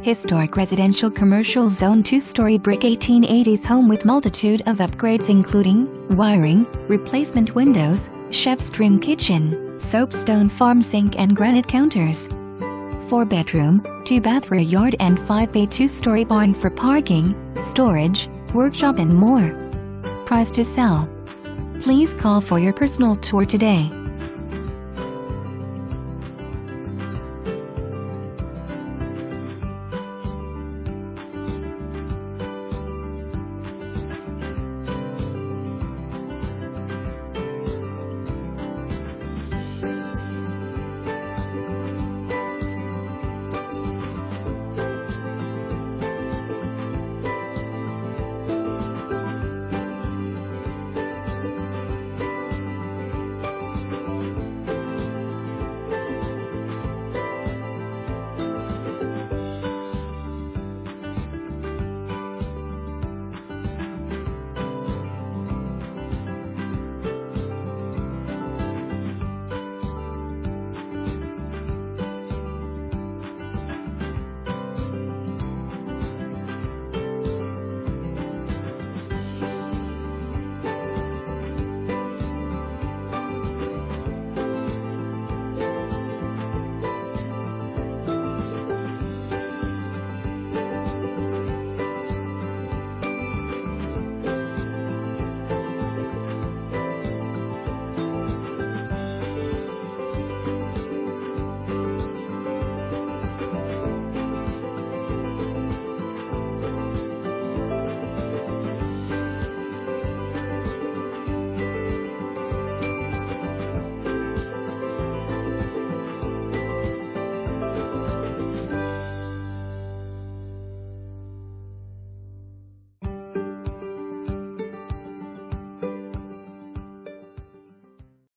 Historic residential commercial zone 2-story brick 1880s home with multitude of upgrades including wiring, replacement windows, chef's trim kitchen, soapstone farm sink and granite counters. 4-bedroom, 2-bath yard and 5-bay 2-story barn for parking, storage, workshop and more. Price to sell. Please call for your personal tour today.